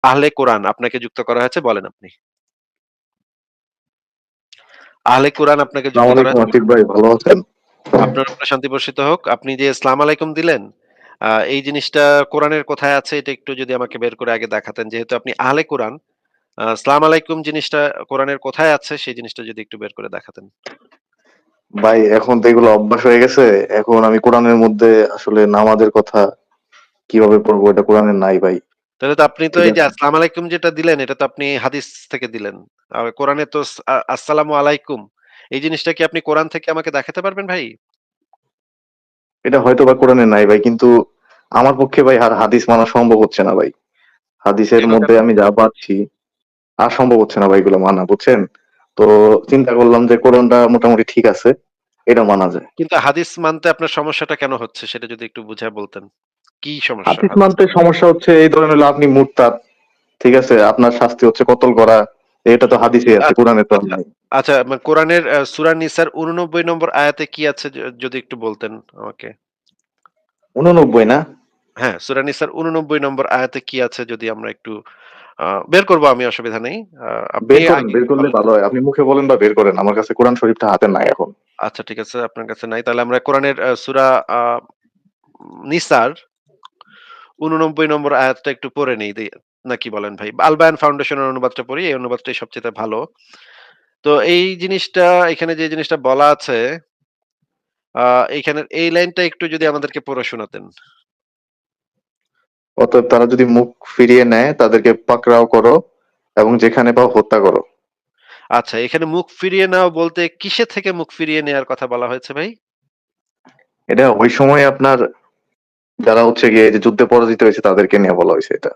আহলে কোরআন আপনাকে যুক্ত করা হয়েছে, বলেন আপনি। আহলে কোরআন আপনাকে যুক্ত আসসালামু করা আলাইকুম হয়েছে, আতিক বলেন। ভাই, ভালো আছেন? আপনার উপরে শান্তি বর্ষিত হোক। আপনি যে আসসালামু আলাইকুম দিলেন, এই জিনিসটা কোরআনের কোথায় আছে এটা একটু যদি আমাকে বের করে আগে দেখাতেন। যেহেতু আপনি আহলে কোরআন, আসসালামু আলাইকুম জিনিসটা কোরআনের কোথায় আছে সেই জিনিসটা যদি একটু বের করে দেখাতেন। ভাই এখন তো এগুলো অভ্যাস হয়ে গেছে। এখন আমি কোরআনের মধ্যে আসলে নামাজের কথা কিভাবে পড়বো, এটা কোরআনের নাই ভাই। তাহলে তো আপনি তো ঠিক এই যে আছে? আসসালামু আলাইকুম যেটা দিলেন এটা তো আপনি হাদিস থেকে দিলেন। আর কোরআনে তো আসসালামু আলাইকুম এই জিনিসটা কি আপনি কোরআন থেকে আমাকে দেখাতে পারবেন ভাই? এটা হয়তো বা কোরআনে নাই ভাই, কিন্তু আমার পক্ষে ভাই আর হাদিস মানা সম্ভব হচ্ছে না ভাই। হাদিসের কেন, মধ্যে কেন? আমি যা পাচ্ছি আর সম্ভব হচ্ছে না ভাই এগুলো মানা, বুঝছেন? তো চিন্তা করলাম যে কোরআনটা মোটামুটি ঠিক আছে, এটা মানা যায়। কিন্তু হাদিস মানতে আপনার সমস্যাটা কেন হচ্ছে সেটা যদি একটু বুঝায় বলতেন। কি সমস্যা হাদিস হাদিস মানতে মানতে? সমস্যা হচ্ছে এই ধরেন হলো আপনি মুরতাদ, ঠিক আছে? আপনার শাস্তি হচ্ছে কতল করা। এটা তো হাদিসে আছে, আচ্ছা, কোরআনে তো আর আচ্ছা, নাই। আচ্ছা, কোরআনের সূরা নিসার ৮৯ নম্বর আয়াতে কি আছে যদি একটু বলতেন আমাকে? 89 না? হ্যাঁ, সূরা নিসার ৮৯ নম্বর আয়াতে কি আছে যদি আমরা একটু বের করব, আমি অসুবিধা নেই। আপনি বের করেন, আগে বের করলে বলেন। ভালো হয়। আপনি মুখে বলেন বা বের করেন। আমার কাছে কোরআন শরীফটা হাতে নাই এখন। আচ্ছা, ঠিক আছে, আপনার কাছে নাই। তাহলে আমরা কোরআনের সূরা আ নিসার ৮৯ নম্বর আয়াতটা একটু পড়ে নেই নাকি বলেন ভাই? আল বায়ান ফাউন্ডেশনের অনুবাদটা পড়ি। এই অনুবাদটাই সবচাইতে ভালো। তো এই জিনিসটা, এখানে যে জিনিসটা বলা আছে, আ এইখানের এই লাইনটা একটু যদি আমাদেরকে পড়ে শোনাতেন। অতএব তারা যদি মুখ ফিরিয়ে নেয় তাদেরকে পাকড়াও করো এবং যেখানে পাও হত্যা করো। আচ্ছা, এখানে মুখ ফিরিয়ে নাও বলতে কিসে থেকে মুখ ফিরিয়ে নেয়ার কথা বলা হয়েছে ভাই? এটা ওই সময় আপনার যারা হচ্ছে গিয়ে এই যে যুদ্ধে পরাজিত হয়েছে তাদেরকে নিয়ে বলা হয়েছে এটা।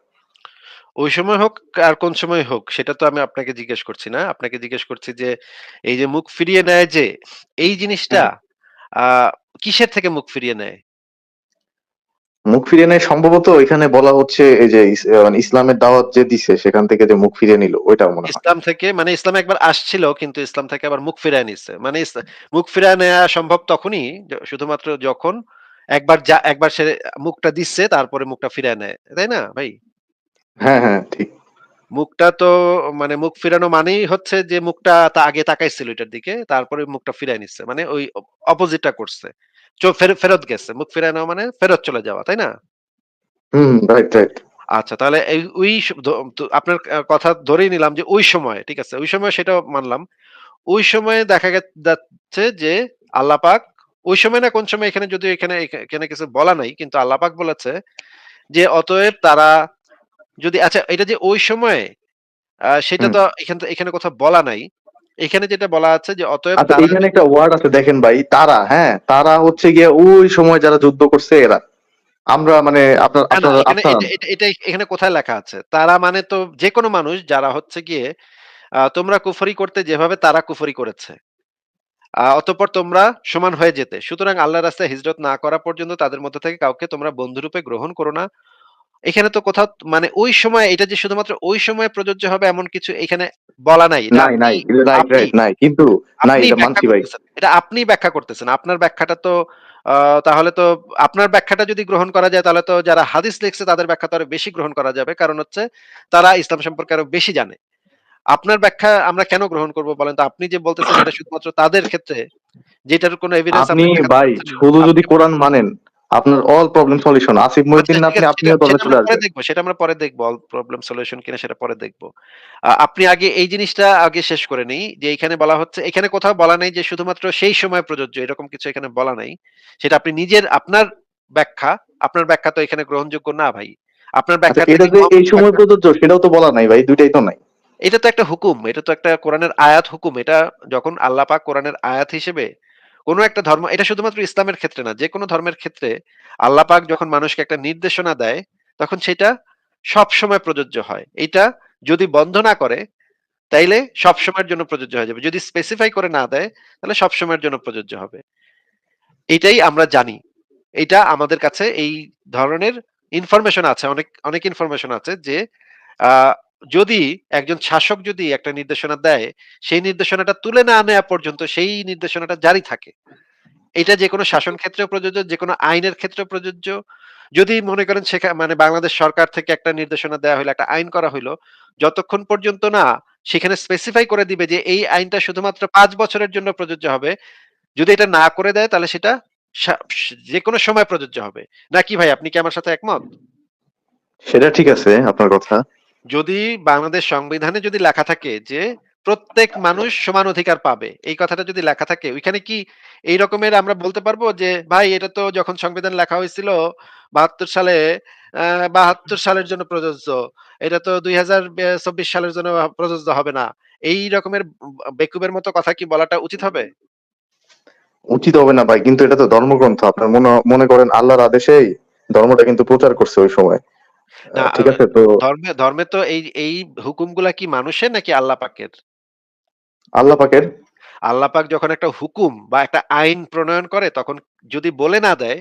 ওই সময় হোক আর কোন সময় হোক সেটা তো আমি আপনাকে জিজ্ঞেস করছি না। আপনাকে জিজ্ঞেস করছি যে এই যে মুখ ফিরিয়ে নেয় যে এই জিনিসটা হুম। আ কিসের থেকে মুখ ফিরিয়ে নেয়? মুখ ফিরিয়ে নেয় সম্ভবত এখানে বলা হচ্ছে এই যে মানে ইসলামের দাওয়াত যে দিছে সেখান থেকে যে মুখ ফিরিয়ে নিল ওইটা মনে হয়। ইসলাম থেকে, মানে ইসলামে একবার আসছিল কিন্তু ইসলাম থেকে আবার মুখ ফিরায় নিচ্ছে। মানে মুখ ফিরায় নেয়া সম্ভব তখনই শুধুমাত্র যখন একবার সে মুখটা দিচ্ছে তারপরে মুখটা ফিরায় নেয়। তাই না ভাই? হ্যাঁ, হ্যাঁ, ঠিক। মুখটা তো, মানে মুখ ফিরানো মানেই হচ্ছে যে মুখটা আগে তাকাইছিল এটার দিকে, তারপরে মুখটা ফিরায় নিচ্ছে। মানে ওই অপোজিটটা করছে। ফেরত গেছে। মুখ ফিরায় নেওয়া মানে ফেরত চলে যাওয়া, তাই না? হুম, রাইট, রাইট। আচ্ছা, তাহলে এই ওই তো আপনার কথা ধরেই নিলাম যে ওই সময়, ঠিক আছে? ওই সময় সেটাও মানলাম। ওই সময়ে দেখা যাচ্ছে যে আল্লাহ পাক ওই সময় না কোন সময়, এখানে যদিও এখানে কিছু বলা নাই কিন্তু আল্লাহ পাক বলেছে যে অতএব তারা যদি, আচ্ছা, এটা যে ওই সময়ে সেটা হুম। তো এখানে কোথাও বলা নাই। এখানে যেটা বলা আছে যে অতএব আচ্ছা, তারা এইখানে যদি, একটা ওয়ার্ড আছে দেখেন ভাই, তারা, হ্যাঁ? তারা হচ্ছে গিয়ে ওই সময় যারা যুদ্ধ করছে এরা। আমরা মানে আপনার না, না, আপনার এখানে আপনার এটা এখানে কোথায় লেখা আছে? তারা মানে তো যেকোনো মানুষ যারা হচ্ছে গিয়ে তোমরা কুফরি করতে যেভাবে তারা কুফরি করেছে। অতঃপর তোমরা সমান হয়ে যেতে। সুতরাং আল্লাহর রাস্তায় হিজরত না করা পর্যন্ত তাদের মধ্য থেকে কাউকে তোমরা বন্ধুরূপে গ্রহণ করো না। এখানে তো কোথাও, মানে ওই সময় এটা যে শুধুমাত্র ওই সময়ে প্রযোজ্য হবে এমন কিছু এখানে বলা নাই। এটা নাই, আপনি নাই। রাইট, আপনি রাইট, নাই। কিন্তু নাই, আপনি এটা ব্যাখ্যা মানছি ভাই। করতেছেন। এটা আপনিই ব্যাখ্যা করতেছেন। আপনার ব্যাখ্যাটা তো আ তাহলে তো আপনার ব্যাখ্যাটা যদি গ্রহণ করা যায় তাহলে তো যারা হাদিস লিখছে তাদের ব্যাখ্যা তো আরো বেশি গ্রহণ করা যাবে। কারণ হচ্ছে তারা ইসলাম সম্পর্কে আরো বেশি জানে। আপনার ব্যাখ্যা আমরা কেন গ্রহণ করব বলেন তো? আপনি যে বলতেছেন এটা শুধুমাত্র তাদের ক্ষেত্রে, যেটার কোনো এভিডেন্স আপনি আপনি দেখাতে ভাই পারছেন না। শুধু যদি আপনি কোরআন মানেন, আপনার অল প্রবলেম সলিউশন। আসিফ আচ্ছা, মহিউদ্দিন না ঠিক আপনি, আছে, আপনিও সেটা ধর্মে আমরা চলে পরে আসবেন। দেখব। সেটা আমরা পরে দেখব। অল প্রবলেম সলিউশন কিনা সেটা পরে দেখব। আপনি আগে এই জিনিসটা আগে শেষ করে নেই যে এখানে বলা হচ্ছে, এখানে কোথাও বলা নাই যে শুধুমাত্র সেই সময় প্রযোজ্য। এরকম কিছু এখানে বলা নাই। সেটা আপনি নিজের আপনার ব্যাখ্যা, আপনার ব্যাখ্যা তো এখানে গ্রহণযোগ্য না ভাই। আপনার আচ্ছা, ব্যাখ্যার এটা থেকে যে এই মহাপুরুষ সময় ব্যাখ্যা, প্রযোজ্য সেটাও তো বলা নাই ভাই, দুইটাই তো নাই। এটা তো একটা হুকুম। এটা তো একটা কোরআনের আয়াত হুকুম। এটা যখন আল্লাহ পাক কোরআনের আয়াত হিসেবে কোন একটা ধর্ম, এটা শুধুমাত্র ইসলামের ক্ষেত্রে না, যেকোনো ধর্মের ক্ষেত্রে আল্লাহ পাক যখন মানুষকে একটা নির্দেশনা দেয়, তখন সেটা সবসময় প্রযোজ্য হয়। এইটা যদি বন্ধ না করে তাইলে সবসময়ের জন্য প্রযোজ্য হয়ে যাবে। যদি স্পেসিফাই করে না দেয় তাহলে সবসময়ের জন্য প্রযোজ্য হবে। এটাই আমরা জানি। এইটা আমাদের কাছে এই ধরনের ইনফরমেশন আছে। অনেক, অনেক ইনফরমেশন আছে যে আ যদি একজন শাসক যদি একটা নির্দেশনা দেয়, সেই নির্দেশনাটা তুলে না নেয়া পর্যন্ত সেই নির্দেশনাটা জারি থাকে। এটা যেকোনো শাসন ক্ষেত্রেও প্রযোজ্য, যেকোনো আইনের ক্ষেত্রেও প্রযোজ্য। যদি মনে করেন মানে বাংলাদেশ সরকার থেকে একটা নির্দেশনা দেয়া হইলো, একটা আইন করা হইলো, যতক্ষণ পর্যন্ত না সেখানে স্পেসিফাই করে দিবে যে এই আইনটা শুধুমাত্র ৫ বছরের জন্য প্রযোজ্য হবে। যদি এটা না করে দেয় তাহলে সেটা সা যেকোনো সময় প্রযোজ্য হবে। নাকি ভাই আপনি কি আমার সাথে একমত? সেটা ঠিক আছে আপনার কথা। যদি বাংলাদেশ সংবিধানে যদি লেখা থাকে যে প্রত্যেক মানুষ সমান অধিকার পাবে, এই কথাটা যদি লেখা থাকে ওইখানে কি এই রকমের আমরা বলতে পারবো যে ভাই এটা তো যখন সংবিধান লেখা হয়েছিল ৭২ সালে ৭২ সালের জন্য প্রযোজ্য। এটা তো ২০২৪ সালের জন্য প্রযোজ্য হবে না। এই রকমের বেকুবের মতো কথা কি বলাটা উচিত হবে? উচিত হবে না ভাই, কিন্তু এটা তো ধর্মগ্রন্থ। আপনার মনে করেন আল্লাহর আদেশেই ধর্মটা কিন্তু প্রচার করছে ওই সময়। না ঠিক আছে তো? ধর্মে তো এই হুকুমগুলা কি মানুষের নাকি আল্লাহ পাকের? আল্লাহ পাকের। আল্লাহ পাক যখন একটা হুকুম বা একটা আইন প্রণয়ন করে তখন যদি বলে না দেয়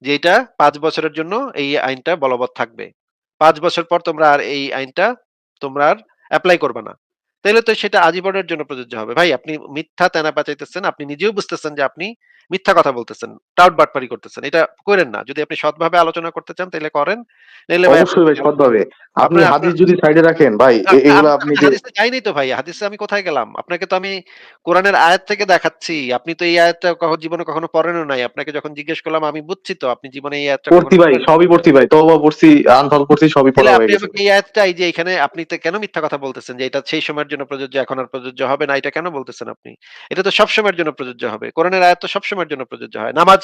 যে এটা ৫ বছরের জন্য এই আইনটা বলবৎ থাকবে। ৫ বছর পর তোমরা আর এই আইনটা তোমরা আর এপ্লাই করবা না। তাইলে তো সেটা আজীবনের জন্য প্রযোজ্য হবে। ভাই আপনি মিথ্যা তেনা পাচাইতেছেন। আপনি নিজেও বুঝতেছেন যে আপনি মিথ্যা কথা বলতেছেন। টাউট বাটপারি করতেছেন। এটা কইরেন না। যদি আপনি সৎভাবে আলোচনা করতে চান তাইলে করেন। নাইলে ভাই অবশ্যই ভাই, সৎভাবে। আপনি আপনার আপনার হাদিস যদি সাইডে রাখেন ভাই, এগুলা আমি তো আপনি আমি যে হাদিসে যাইনি তো ভাই। হাদিসে আমি কোথায় গেলাম? আপনাকে তো আমি কোরআনের আয়াত থেকে দেখাচ্ছি। আপনি তো এই আয়াতটা জীবনে কখনো পড়েনও নাই। আপনাকে যখন জিজ্ঞেস করলাম আমি বুঝছি তো আপনি জীবনে এই আয়াতটা পড়ছি কখনো ভাই, পড়েন নাই। সবই পড়ছি ভাই, তওবা পড়ছি, আনফাল পড়ছি, সবই তাইলে পড়া আপনি হয়ে গেছে আমাকে ভাই। এই আয়াতটা এই যে এখানে আপনি তো কেন মিথ্যা কথা বলতেছেন যে এটা সেই সময়ের জন্য প্রযোজ্য, এখন আর প্রযোজ্য হবে না। এটা কেন বলতেছেন আপনি? এটা তো সবসময়ের জন্য প্রযোজ্য হবে। কোরআনের আয়াত তো সবসময়ের জন্য প্রযোজ্য হয়। নামাজ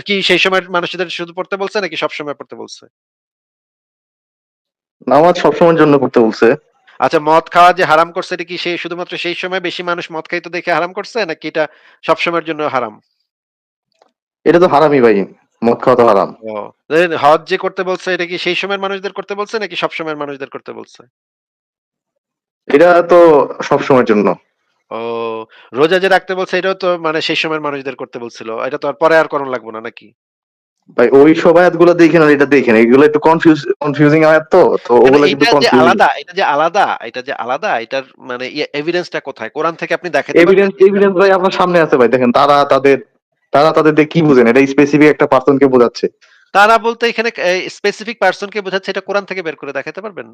কি সেই সময়ের মানুষদের শুধু পড়তে বলছে নাকি সবসময় পড়তে বলছে? নামাজ সবসময়ের জন্য পড়তে বলছে। আচ্ছা মদ খাওয়া যে হারাম করছে এটা কি সেই শুধুমাত্র সেই সময় বেশি মানুষ মদ খাইতো দেখে হারাম করছে নাকি এটা সবসময়ের জন্য হারাম? এটা তো হারামই ভাই, মদ খাওয়া তো হারাম। ও হজ যে করতে বলছে এটা কি সেই সময়ের মানুষদের করতে বলছে নাকি সবসময়ের মানুষদের করতে বলছে? এটা তো সবসময়ের জন্য। ও রোজা যে রাখতে বলছে এটাও তো মানে সেই সময়ের মানুষদের করতে বলছিল। এটা তো আর পরে আর করণ লাগবে না নাকি? ভাই ওই সব আয়াতগুলো দেখেন আর এটা দেখেন, এগুলো একটু কনফিউজিং আয়াত, তো কেন ওগুলা কিন্তু এটা যে কনফিউজিং। আলাদা, এটা যে আলাদা এটার মানে এভিডেন্সটা কোথায়? কোরআন থেকে আপনি দেখাইতে পারবেন এভিডেন্স যে এটা এভিডেন্স ভাই আপনার সামনে আছে ভাই, দেখেন তারা তাদের দিয়ে কি বুঝেন, এটা স্পেসিফিক একটা পার্সনকে বোঝাচ্ছে। তারা বলতে এখানে স্পেসিফিক পারসন কে বোঝাচ্ছে এটা কোরআন থেকে বের করে দেখাইতে পারবেন?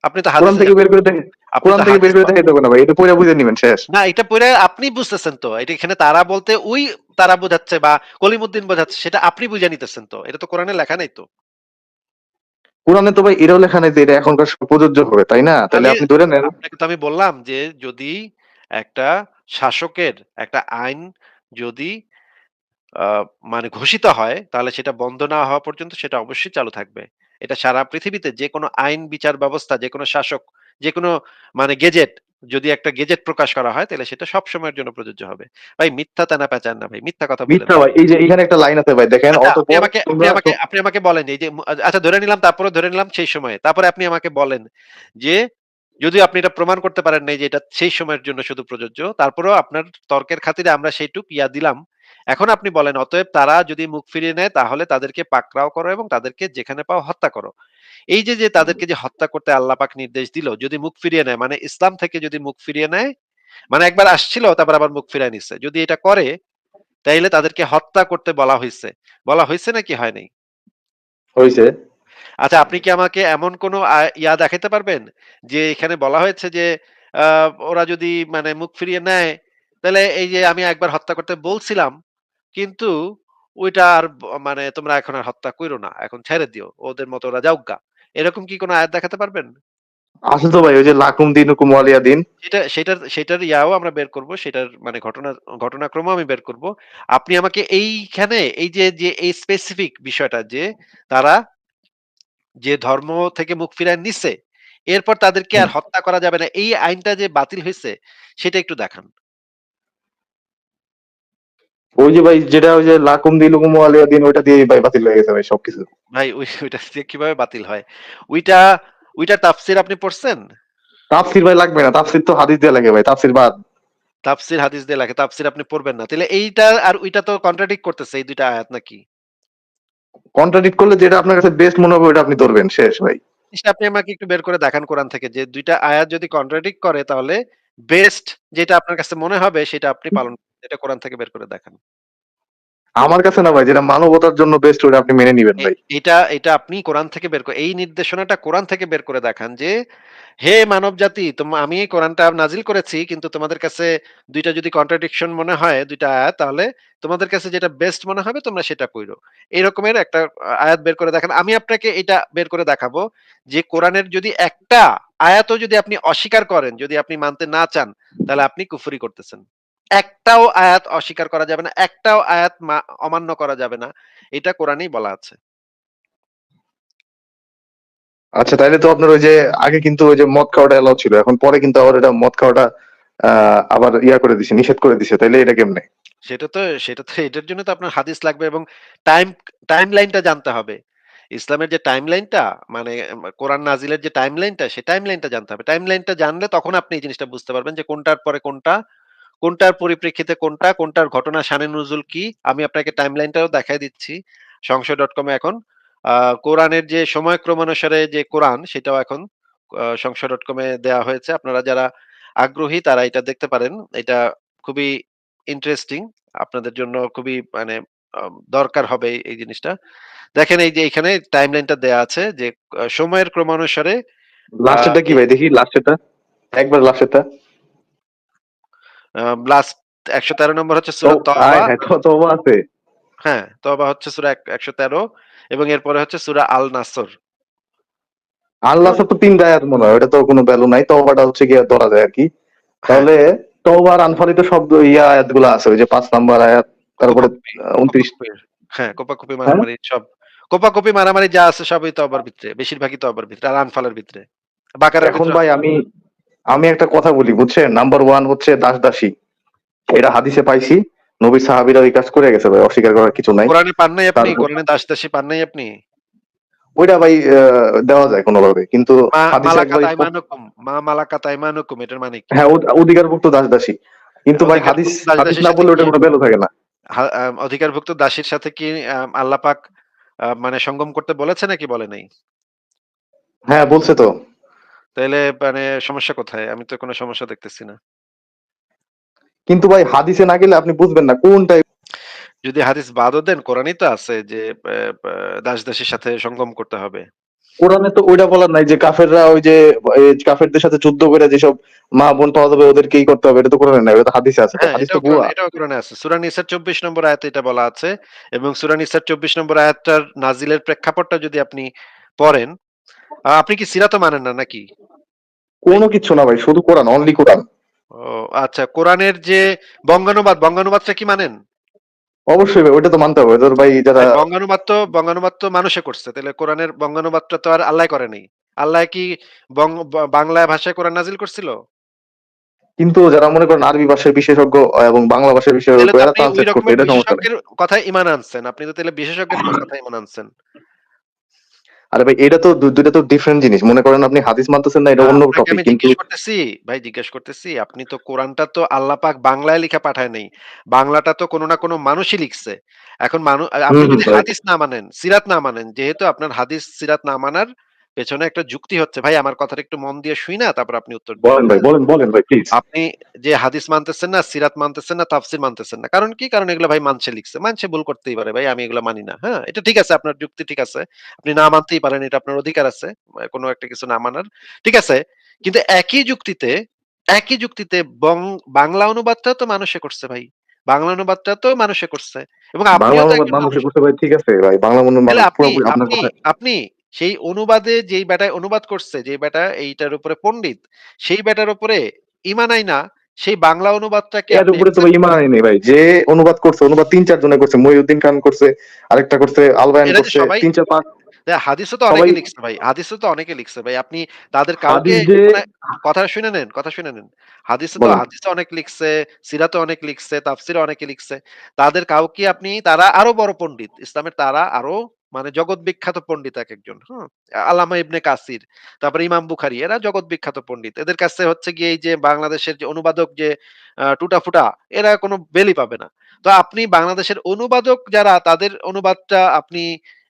আপনি তো কোরআন হাদিসে থেকে বের আপনি করে দেখে, আপনি কোরআন তো থেকে বের হাদিস করে দেখাইতে হবে না ভাই, এটা পড়ে বুঝে নিবেন, শেষ। না এটা পইড়া আপনি বুঝতেছেন তো। এটা এখানে তারা বলতে তারা বোঝাচ্ছে বা কলিমুদ্দিন বোঝাচ্ছে সেটা আপনি বুঝে নিতেছেন তো। এটা তো কোরআনে লেখা নাই তো। কোরআনে তো ভাই এটাও লেখা নেই যে এটা এখনকার প্রযোজ্য হবে, তাই না? তাহলে আমি আপনি ধরে নেন। আপনাকে তো আমি বললাম যে যদি একটা শাসকের একটা আইন যদি আ মানে ঘোষিত হয় তাহলে সেটা বন্ধ না হওয়া পর্যন্ত সেটা অবশ্যই চালু থাকবে। এটা সারা পৃথিবীতে যেকোনো আইন বিচার ব্যবস্থা, যেকোনো শাসক, যেকোনো মানে গেজেট যদি একটা গেজেট প্রকাশ করা হয় তাহলে সেটা সবসময়ের জন্য প্রযোজ্য হবে। ভাই মিথ্যা তেনা পেঁচান না ভাই। মিথ্যা কথা বললেন মিথ্যা না। ভাই, এই যে এখানে একটা লাইন আছে ভাই, দেখেন, আচ্ছা আপনি অতঃপর আমাকে আপনি তোমরা আমাকে আপনি আমাকে বলেন এই যে আচ্ছা ধরে নিলাম তারপরে ধরে নিলাম সেই সময়ে। তারপরে আপনি আমাকে বলেন যে যদিও আপনি এটা প্রমাণ করতে পারেন নাই যে এটা সেই সময়ের জন্য শুধু প্রযোজ্য। তারপরেও আপনার তর্কের খাতিরে আমরা সেইটুক দিলাম। এখন আপনি বলেন অতএব তারা যদি মুখ ফিরিয়ে নেয় তাহলে তাদেরকে পাকড়াও করো এবং তাদেরকে যেখানে পাও হত্যা করো। এই যে তাদেরকে যে হত্যা করতে আল্লাহ পাক নির্দেশ দিল যদি মুখ ফিরিয়ে নেয় মানে ইসলাম থেকে যদি মুখ ফিরিয়ে নেয় মানে একবার আসছিল তারপর আবার মুখ ফিরায় নিচ্ছে। যদি এটা করে তাইলে তাদেরকে হত্যা করতে বলা হইছে। বলা হইছে নাকি হয় নাই? হইছে। আচ্ছা আপনি কি আমাকে এমন কোনো দেখাইতে পারবেন? যে এখানে বলা হয়েছে যে আ ওরা যদি মানে মুখ ফিরিয়ে নেয়, তাহলে এই যে আমি একবার হত্যা করতে বলছিলাম, কিন্তু ওইটা আর মানে তোমরা এখন আর হত্যা কইরো না। এখন ছেড়ে দিও। ওদের মতো ওরা যাউগা। এরকম কি কোনো আয়াত দেখাতে পারবেন? আছে তো ভাই, ওই যে লাকুম দিনুকুম ওয়ালিয়া দিন। সেটার আমরা বের করব। সেটার মানে ঘটনাক্রমও আমি বের করব। আপনি আমাকে এইখানে এই যে এই স্পেসিফিক বিষয়টা যে তারা যে ধর্ম থেকে মুখ ফিরায় নিছে, এরপর তাদেরকে আর হত্যা করা যাবে না। এই আইনটা যে বাতিল হইছে, সেটা একটু দেখান। ওই যে ভাই, যেটা ওই যে লাকুম দিনুকুম ওয়ালিয়া দিন, ওইটা দিয়ে ভাই বাতিল হয়ে গেছে ভাই সবকিছু। ভাই ওইটা দিয়ে কিভাবে বাতিল হয়? ওইটা ওইটার তাফসীর আপনি পড়ছেন? তাফসির ভাই লাগবে না, তাফসির তো হাদিস দিয়ে লাগে ভাই, তাফসির বাদ। তাফসীর হাদিস দিয়ে লেখা। তাফসীর আপনি পড়বেন না। তাইলে এইটা আর ওইটা তো কন্ট্রাডিক্ট করতেছে এই ২ টা আয়াত নাকি? কন্ট্রাডিক্ট করলে যেটা আপনার কাছে বেস্ট মনে হবে ওটা আপনি ধরবেন, শেষ ভাই। জিনিসটা আপনি আমাকে একটু বের করে দেখান কোরআন থেকে যে ২ টা আয়াত যদি কন্ট্রাডিক্ট করে তাহলে বেস্ট যেটা আপনার কাছে মনে হবে সেটা আপনি পালন করুন। এটা কোরআন থেকে বের করে দেখান। আমার কাছে না ভাই, যেটা মানবতার জন্য বেস্ট ওটা আপনি মেনে নিবেন এ ভাই। এটা এটা আপনি কোরআন থেকে বের করে এই নির্দেশনাটা কোরআন থেকে বের করে দেখান যে, "হে মানবজাতি আমি এই কোরআনটা নাজিল করেছি কিন্তু তোমাদের কাছে ২ টা যদি কন্ট্রাডিকশন মনে হয় ২ টা আয়াত তাহলে তোমাদের কাছে যেটা বেস্ট মনে হবে তোমরা সেটা পইড়ো।" এরকমের একটা আয়াত বের করে দেখান। আমি আপনাকে এটা বের করে দেখাবো যে কোরআনের যদি একটা আয়াতও যদি আপনি অস্বীকার করেন, যদি আপনি মানতে না চান, তাহলে আপনি কুফরি করতেছেন। একটাও আয়াত অস্বীকার করা যাবে না, একটাও আয়াত অমান্য করা যাবে না। এটা কোরআনেই বলা আছে। আচ্ছা, তাইলে তো আপনার ওই যে আগে কিন্তু ওই যে মদ খাওয়াটা এলাও ছিল, এখন পরে কিন্তু আবার এটা মদ খাওয়াটা আবার ইয়া করে দিছে, নিষেধ করে দিছে, তাইলে এটা কেমনে? সেটা তো এটার জন্য তো আপনার হাদিস লাগবে এবং টাইম টাইমলাইনটা জানতে হবে। ইসলামের যে টাইমলাইনটা মানে কোরআন নাজিলের যে টাইমলাইনটা, সেই টাইমলাইনটা জানতে হবে। টাইমলাইনটা জানলে তখন আপনি এই জিনিসটা বুঝতে পারবেন যে কোনটার পরে কোনটা, কোনটার পরিপ্রেক্ষিতে কোনটা, কোনটার ঘটনা শানে নুজুল কি। আমি আপনাকে টাইমলাইনটাও দেখায় দিচ্ছি। সংশয়.com এ এখন আ কোরআনের যে সময়ক্রমানুসারে যে কোরআন সেটাও এখন সংশয়.com এ দেয়া হয়েছে। আপনারা যারা আগ্রহী তারা এটা দেখতে পারেন। এটা খুবই ইন্টারেস্টিং। আপনাদের জন্য খুবই মানে দরকার হবে এই জিনিসটা। দেখেন এই যে এখানে টাইমলাইনটা দেয়া আছে যে সময়ের ক্রমানুসারে আ লাস্টেরটা কি এ ভাই, দেখি লাস্টেরটা, একবার লাস্টেরটা। লাস্ট ১১৩ নম্বর হচ্ছে তো সূরা তওবা। আয় হ্যাঁ, তওবা আছে। হ্যাঁ, তওবা হচ্ছে সূরা ১১৩ এবং এরপরে হচ্ছে সূরা আল নাসর। আল্লাহ হুম? তো ৩ টা আয়াত মনে হয়, ওটা তো কোনো ভ্যালু নাই, তওবাটা হচ্ছে গিয়ে ধরা যায় আরকি। হ্যাঁ, তাহলে তওবা আর আনফালিত শব্দ ইয়া আয়াতগুলো আছে, ওই যে ৫ নাম্বার আয়াত, তারপরে কোপাকুপি, ২৯। কোপাকুপি হ্যাঁ, কোপাকুপি হ্যাঁ? মারামারি সব কোপাকুপি মারামারি যা আছে সবই তওবার ভিতরে। বেশিরভাগই তওবার ভিতরে আর আনফালের ভিতরে। বাকারার এখন ভিতরে ভাই আছে। আমি আমি একটা কথা বলি বুঝছেন, নাম্বার 1 হচ্ছে দাস-দাসী। এটা হাদিসে পাইছি। নবীর সাহাবীরা এই কাজ করে গেছে ভাই, অস্বীকার করার কিছু নাই। কোরআনে পান নাই আপনি? তারপর কোরআনে দাস-দাসী পান নাই আপনি? ওইটা ভাই দেওয়া যায় কোনভাবে। কিন্তু হাদিসে মালাকাত একবার আইমানুকুম, মালাকাত আইমানুকুম এটার মানে কি? হ্যাঁ, অধিকারভুক্ত দাস-দাসী। কিন্তু ভাই হাদিস অধিকারভুক্ত হাদিস দাস-দাসীর না সাথে পড়লে কি ওটার কোনো ভ্যালু থাকে না। অধিকারভুক্ত দাসীর সাথে কি আল্লাহ পাক মানে সঙ্গম করতে বলেছে নাকি বলে নাই? হ্যাঁ, বলছে তো। তাইলে মানে সমস্যা কোথায়? আমি তো কোনো সমস্যা দেখতেছি না। কিন্তু ভাই হাদিসে না গেলে আপনি বুঝবেন না কোনটা। যদি হাদিস বাদও দেন কোরআনেই তো আছে যে ব্যা ব্যা দাস-দাসীর সাথে সঙ্গম করতে হবে। কোরআনে তো ওইটা বলার নাই যে কাফেররা ওই যে কাফেরদের সাথে যুদ্ধ করে যেসব মা বোন পাওয়া যাবে ওদেরকেই করতে হবে, এটা তো কোরআনে নাই, ওটা তো হাদিসে আছে ভাই, হ্যাঁ, হাদিস তো ভুয়া। এটাও কোরআনে আছে। সূরা নিসার ২৪ নম্বর আয়াতে এটা বলা আছে এবং সূরা নিসার ২৪ নম্বর আয়াতটার নাজিলের প্রেক্ষাপটটা যদি আপনি পড়েন, আপনি কি সিরাতও মানেন না নাকি ভাই? কোনো কিচ্ছু না ভাই, শুধু কোরআন, অনলি কোরআন। ও আচ্ছা, কোরআনের যে বঙ্গানুবাদটা কি মানেন? অবশ্যই ভাই, ওইটা তো মানতে হবে, ওদের ভাই যারা। ভাই বঙ্গানুবাদ তো মানুষে করছে। তাহলে কোরআনের বঙ্গানুবাদটা তো আর আল্লাহ করে নাই। আল্লাহ কি বাংলা ভাষায় কোরআন নাজিল করছিল? কিন্তু যারা মনে করেন আরবি ভাষার বিশেষজ্ঞ এবং বাংলা ভাষার তাহলে বিশেষজ্ঞ, তো এরা আপনি ওই ট্রান্সলেট করছে, রকমের এটা সমস্যা নেই। বিশেষজ্ঞের কথায় ঈমান আনছেন। আপনি তো তাহলে বিশেষজ্ঞের কথায় ঈমান আনছেন। আরে ভাই, এটা তো দুইটা তো ডিফারেন্ট জিনিস। মনে করেন আপনি হাদিস মানতেছেন না, এটা অন্য আপনাকে টপিক, আমি কিন্তু জিজ্ঞেস করতেছি, ভাই জিজ্ঞেস করতেছি, আপনি তো কোরআনটা তো আল্লাহ পাক বাংলায় লিখা পাঠায় নাই। বাংলাটা তো কোনো না কোনো মানুষই লিখছে। এখন আপনি যদি রাইট। হাদিস না মানেন, সিরাত না মানেন, যেহেতু আপনার হাদিস সিরাত না মানার পেছনে একটা যুক্তি হচ্ছে। ভাই আমার কথাটা একটু মন দিয়ে শুইনা তারপর আপনি উত্তর দিয়েন, বলেন ভাই, হ্যাঁ? বলেন ভাই প্লিজ। আপনি যে হাদিস মানতেছেন না, সিরাত মানতেছেন না, তাফসীর মানতেছেন না। কারণ কি? কারণ এগুলা ভাই মানুষে লিখছে। মানুষে ভুল করতেই পারে ভাই। আমি এগুলা মানি না। হ্যাঁ? এটা ঠিক আছে, আপনার যুক্তি ঠিক আছে। আপনি না মানতেই পারেন, এটা আপনার অধিকার আছে। কোনো একটা কিছু না মানার। ঠিক আছে। কিন্তু একই যুক্তিতে বাংলা অনুবাদটাও তো মানুষে করছে ভাই। বাংলা অনুবাদটা তো মানুষে করছে। এবং বাংলা আপনিও তো অনুবাদ একজন মানুষ। মানুষে করতে ভাই, ঠিক আছে ভাই, বাংলা তাহলে মানুষ আপনি পুরোপুরি আপনার আপনি কথা। আপনি সেই অনুবাদে যেই বেটায় অনুবাদ করছে, যেই বেটা এইটার উপরে পণ্ডিত, সেই বেটার উপরে ঈমান আইনা সেই বাংলা অনুবাদটাকে এর আপনি উপরে তো ভাই অ্যাকসেপ্ট ইমান করেন। আনি নেই ভাই, যে অনুবাদ করছে, অনুবাদ ৩-৪ জনে করছে, মহিউদ্দিন খান করছে, আরেকটা করছে, আলবায়ান এরা যে করছে, সবাই ৩-৪-৫ হাদিসও তো সবাই। অনেকে লিখছে ভাই। হাদিসও তো অনেকে লিখছে ভাই। আপনি তাদের কাউকে হাদিস যে মানে কথা শুনে নেন। বলেন। হাদিসে অনেক লিখছে, সিরাতে অনেক লিখছে, তাফসিরে অনেকে লিখছে। তাদের কাউকে তারা আরো বড় পণ্ডিত। ইসলামের তারা আরো মানে জগৎ বিখ্যাত পণ্ডিত একেকজন। হুম? আল্লামা ইবনে কাসির, তারপরে ইমাম বুখারী এরা জগৎ বিখ্যাত পণ্ডিত। এদের কাছে হচ্ছে গিয়ে এই যে বাংলাদেশের যে অনুবাদক যে টুটা-ফুটা এরা কোনো বেলই পাবে না। তো আপনি বাংলাদেশের অনুবাদক যারা তাদের অনুবাদটা আপনি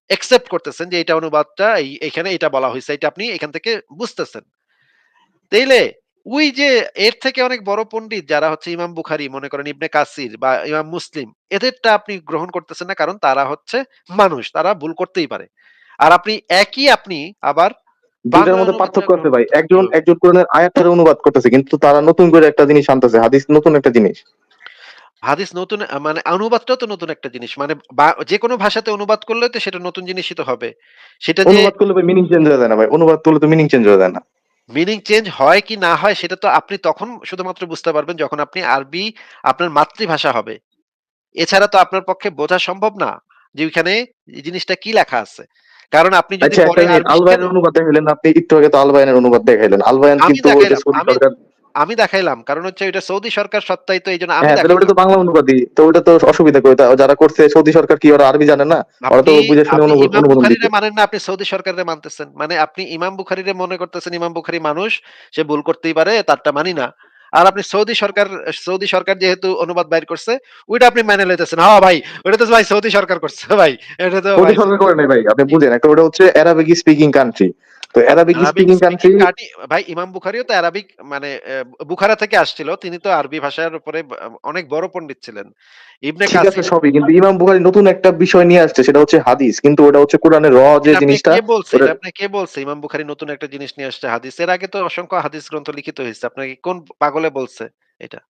একসেপ্ট করতেছেন যে এটা অনুবাদটা এখানে এটা বলা হইছে। এটা আপনি এখান থেকে বুঝতেছেন। তাইলে ওই যে এর থেকে অনেক বড় পণ্ডিত যারা হচ্ছে ইমাম বুখারী, মনে করেন ইবনে কাসির বা ইমাম মুসলিম, এদেরটা আপনি গ্রহণ করতেছেন না, কারণ তারা হচ্ছে মানুষ। তারা ভুল করতেই পারে। আর আপনি আবার ২ টার বাংলা মধ্যে অনুবাদটা পার্থক্য আছে গ্রহণ ভাই। করতেছেন একজন কিভাবে? একজন কোরআনের আয়াতের অনুবাদ করতেছে, কিন্তু তারা নতুন করে একটা জিনিস আনতেছে। হাদিস নতুন একটা জিনিস। হাদিস নতুন মানে অনুবাদটাও তো নতুন একটা জিনিস। মানে যেকোনো ভাষাতে অনুবাদ করলে তো সেটা নতুন জিনিসই তো হবে। সেটা যে অনুবাদ করলে ভাই মিনিং চেঞ্জ হয়ে যায় না ভাই? অনুবাদ করলে তো মিনিং চেঞ্জ হয়ে যায় না? মিনিং চেঞ্জ হয় কি না হয় সেটা তো আপনি তখন শুধুমাত্র বুঝতে পারবেন যখন আপনি আরবি আপনার মাতৃভাষা হবে। এছাড়া তো আপনার পক্ষে বোঝা সম্ভব না যে ওইখানে এই জিনিসটা কি লেখা আছে। কারণ আপনি যদি আচ্ছা, একটা পরে মিনিট, আরবি আল শিখেন, বায়ানের অনুবাদ দেখাইলেন আপনি, একটু আগে তো আল বায়ানের অনুবাদ দেখাইলেন। আল বায়ান আমি কিন্তু ওই যে দেখাইলাম সৌদি আমি সরকার। আমি দেখাইলাম। কারণ হচ্ছে ওইটা সৌদি সরকার সত্তায়িত এইজন্য আমি হ্যাঁ, তাহলে ওটা দেখাইলাম। তো বাংলা অনুবাদই। তো ওটা তো অসুবিধা কই? তা যারা করছে সৌদি সরকার কি ওরা আরবি জানে না? ওরা তো আপনি বুঝে শুনে আপনি ইমাম অনুমোদন বুখারীরে দিছে। মানেন না, আপনি সৌদি সরকারে মানতেছেন। মানে আপনি ইমাম বুখারীরে মনে করতেছেন ইমাম বুখারী মানুষ, সে ভুল করতেই পারে, তারটা মানি না। আর আপনি সৌদি সরকার যেহেতু অনুবাদ বাইর করছে, ওইটা আপনি মেনে লইতেছেন। হ্যাঁ ভাই, ওইটা তো ভাই সৌদি সরকার করছে ভাই। এটা তো সৌদি ভাই সরকার করে নাই ভাই, আপনি বুঝেন। একটা ওটা হচ্ছে অ্যারাবিক স্পিকিং কান্ট্রি। তো Arabic Arabic speaking speaking country. কাটি ভাই, ইমাম বুখারীও তো আরাবিক মানে বুখারা থেকে আসছিল। তিনি তো আরবি ভাষার উপরে অনেক বড় পণ্ডিত ছিলেন। ইবনে ঠিক আছে কাসির, সবই, কিন্তু ইমাম বুখারী নতুন একটা বিষয় নিয়ে আসছে, সেটা হচ্ছে হাদিস। কিন্তু ওটা হচ্ছে কোরআনের যে এটা আপনি জিনিসটা কে বলছে? ওটা। এটা আপনি কে বলছে? ইমাম বুখারী নতুন একটা জিনিস নিয়ে আসছে হাদিস। এর আগে তো অসংখ্য হাদিস গ্রন্থ লিখিত হইছে। আপনাকে কোন পাগলে বলছে এটা?